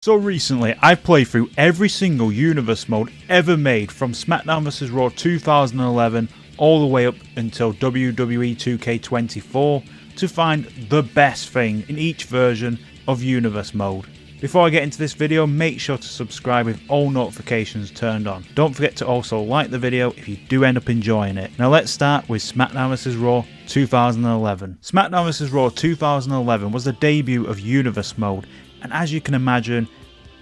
So recently, I've played through every single universe mode ever made from SmackDown vs Raw 2011 all the way up until WWE 2K24 to find the best thing in each version of universe mode. Before I get into this video, make sure to subscribe with all notifications turned on. Don't forget to also like the video if you do end up enjoying it. Now let's start with SmackDown vs Raw 2011. SmackDown vs Raw 2011 was the debut of universe mode, and as you can imagine,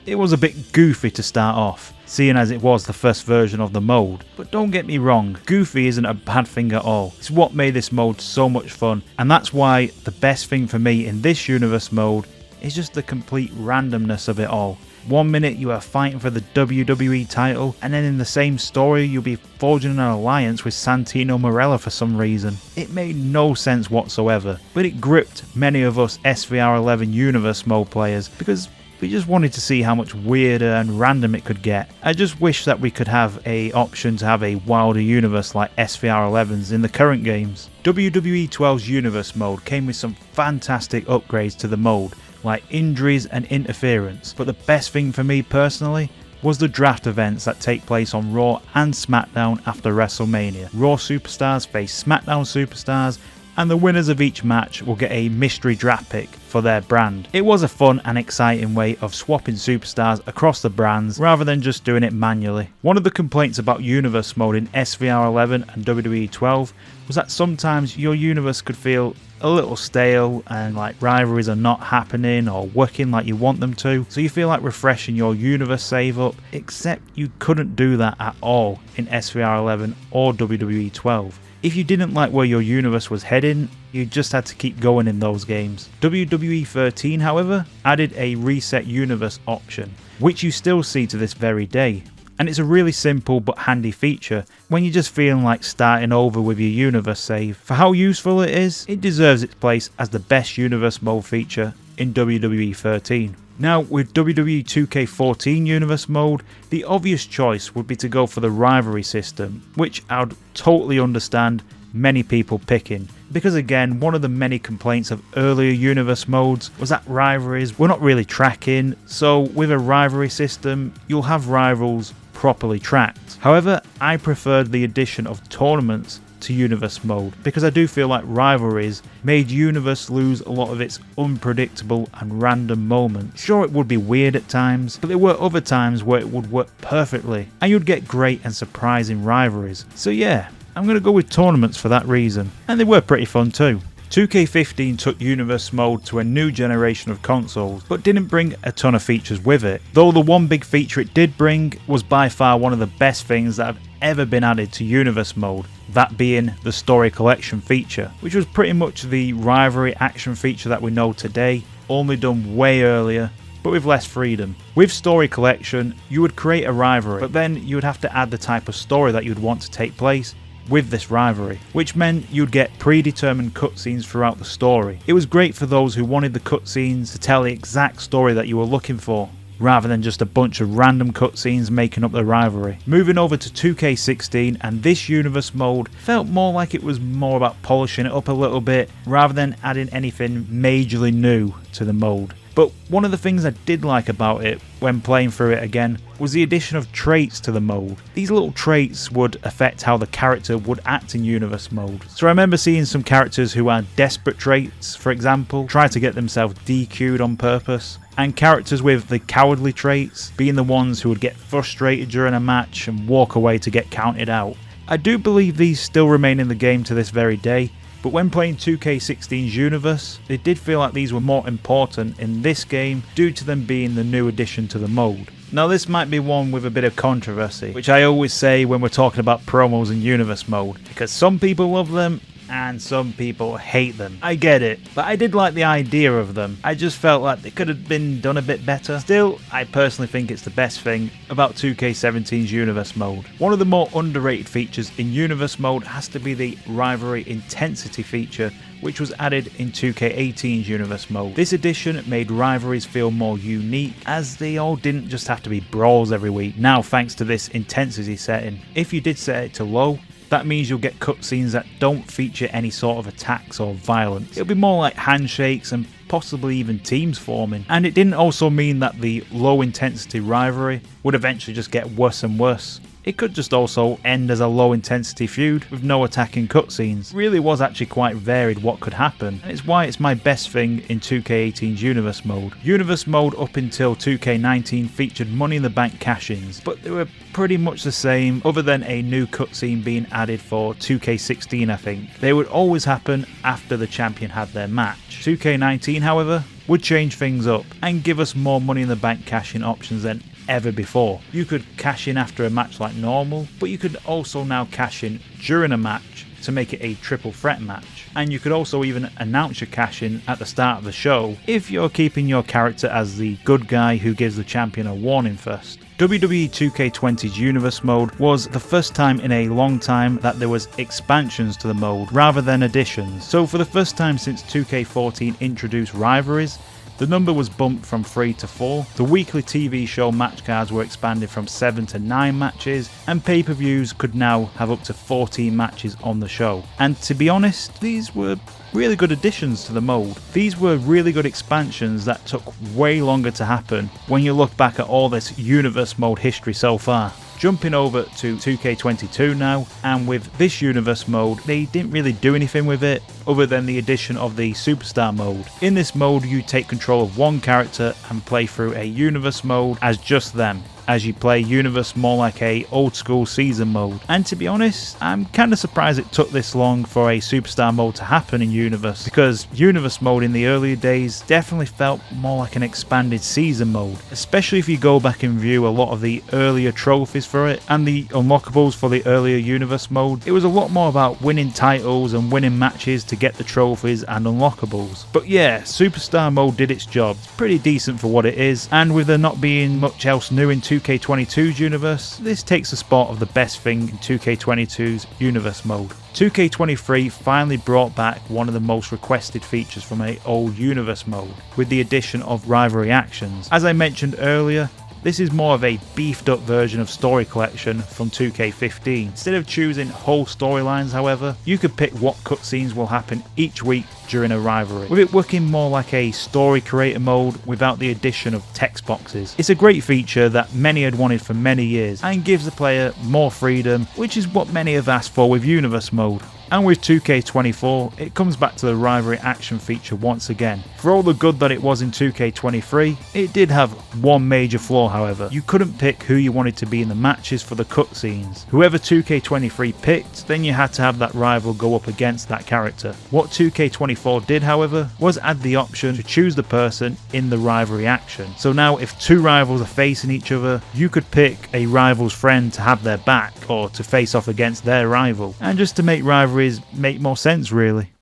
it was a bit goofy to start off, seeing as it was the first version of the mode. But don't get me wrong, goofy isn't a bad thing at all. It's what made this mode so much fun, and that's why the best thing for me in this universe mode is just the complete randomness of it all. One minute you are fighting for the WWE title, and then in the same story you'll be forging an alliance with Santino Marella for some reason. It made no sense whatsoever, but it gripped many of us SVR11 universe mode players because we just wanted to see how much weirder and random it could get. I just wish that we could have an option to have a wilder universe like SVR11's in the current games. WWE 12's universe mode came with some fantastic upgrades to the mode, like injuries and interference, but the best thing for me personally was the draft events that take place on Raw and SmackDown after WrestleMania. Raw superstars face SmackDown superstars, and the winners of each match will get a mystery draft pick for their brand. It was a fun and exciting way of swapping superstars across the brands rather than just doing it manually. One of the complaints about universe mode in SVR11 and WWE 12 was that sometimes your universe could feel a little stale and like rivalries are not happening or working like you want them to, so you feel like refreshing your universe save up, except you couldn't do that at all in SVR11 or WWE 12. If you didn't like where your universe was heading, you just had to keep going in those games. WWE 13, however, added a reset universe option, which you still see to this very day. And it's a really simple but handy feature when you're just feeling like starting over with your universe save. For how useful it is, it deserves its place as the best universe mode feature in WWE 13. Now, with WWE 2K14 universe mode, the obvious choice would be to go for the rivalry system, which I'd totally understand many people picking, because again, one of the many complaints of earlier universe modes was that rivalries were not really tracking, so with a rivalry system, you'll have rivals properly tracked. However, I preferred the addition of tournaments to universe mode because I do feel like rivalries made universe lose a lot of its unpredictable and random moments. Sure, it would be weird at times, but there were other times where it would work perfectly and you'd get great and surprising rivalries. So yeah, I'm going to go with tournaments for that reason, and they were pretty fun too. 2K15 took universe mode to a new generation of consoles, but didn't bring a ton of features with it, though the one big feature it did bring was by far one of the best things that have ever been added to universe mode, that being the story collection feature, which was pretty much the rivalry action feature that we know today, only done way earlier, but with less freedom. With story collection, you would create a rivalry, but then you would have to add the type of story that you'd want to take place with this rivalry, which meant you'd get predetermined cutscenes throughout the story. It was great for those who wanted the cutscenes to tell the exact story that you were looking for, rather than just a bunch of random cutscenes making up the rivalry. Moving over to 2K16, and this universe mode felt more like it was more about polishing it up a little bit, rather than adding anything majorly new to the mode. But one of the things I did like about it when playing through it again was the addition of traits to the mode. These little traits would affect how the character would act in universe mode. So I remember seeing some characters who had desperate traits, for example, try to get themselves DQ'd on purpose, and characters with the cowardly traits being the ones who would get frustrated during a match and walk away to get counted out. I do believe these still remain in the game to this very day, but when playing 2K16's universe, it did feel like these were more important in this game due to them being the new addition to the mode. Now this might be one with a bit of controversy, which I always say when we're talking about promos in universe mode, because some people love them and some people hate them. I get it, but I did like the idea of them. I just felt like they could have been done a bit better. Still, I personally think it's the best thing about 2K17's universe mode. One of the more underrated features in universe mode has to be the rivalry intensity feature, which was added in 2K18's universe mode. This addition made rivalries feel more unique, as they all didn't just have to be brawls every week, now thanks to this intensity setting. If you did set it to low, that means you'll get cutscenes that don't feature any sort of attacks or violence. It'll be more like handshakes and possibly even teams forming. And it didn't also mean that the low intensity rivalry would eventually just get worse and worse. It could just also end as a low intensity feud with no attacking cutscenes. It really was actually quite varied what could happen, and it's why it's my best thing in 2K18's Universe mode. Universe mode up until 2K19 featured Money in the Bank cash-ins, but they were pretty much the same other than a new cutscene being added for 2K16 I think. They would always happen after the champion had their match. 2K19 however would change things up and give us more Money in the Bank cash-in options than ever before. You could cash in after a match like normal, but you could also now cash in during a match to make it a triple threat match. And you could also even announce your cash in at the start of the show if you're keeping your character as the good guy who gives the champion a warning first. WWE 2K20's Universe mode was the first time in a long time that there was expansions to the mode rather than additions. So for the first time since 2K14 introduced Rivalries, the number was bumped from 3 to 4, the weekly TV show match cards were expanded from 7 to 9 matches, and pay-per-views could now have up to 14 matches on the show. And to be honest, these were really good additions to the mode. These were really good expansions that took way longer to happen when you look back at all this Universe mode history so far. Jumping over to 2K22 now, and with this Universe mode, they didn't really do anything with it other than the addition of the Superstar mode. In this mode, you take control of one character and play through a Universe mode as just them, as you play Universe more like a old school season mode. And to be honest, I'm kinda surprised it took this long for a Superstar mode to happen in Universe, because Universe mode in the earlier days definitely felt more like an expanded season mode, especially if you go back and view a lot of the earlier trophies for it and the unlockables for the earlier Universe mode. It was a lot more about winning titles and winning matches to get the trophies and unlockables. But yeah, Superstar mode did its job. It's pretty decent for what it is, and with there not being much else new in 2K22's Universe, this takes the spot of the best thing in 2K22's Universe mode. 2K23 finally brought back one of the most requested features from an old Universe mode, with the addition of Rivalry actions. As I mentioned earlier, this is more of a beefed up version of Story Collection from 2K15. Instead of choosing whole storylines however, you could pick what cutscenes will happen each week during a rivalry, with it working more like a story creator mode without the addition of text boxes. It's a great feature that many had wanted for many years and gives the player more freedom, which is what many have asked for with Universe mode. And with 2K24, it comes back to the rivalry action feature once again. For all the good that it was in 2K23, it did have one major flaw however. You couldn't pick who you wanted to be in the matches for the cutscenes. Whoever 2K23 picked, then you had to have that rival go up against that character. What 2K24 did however, was add the option to choose the person in the rivalry action. So now if two rivals are facing each other, you could pick a rival's friend to have their back, or to face off against their rival. And just to make rivalry make more sense really.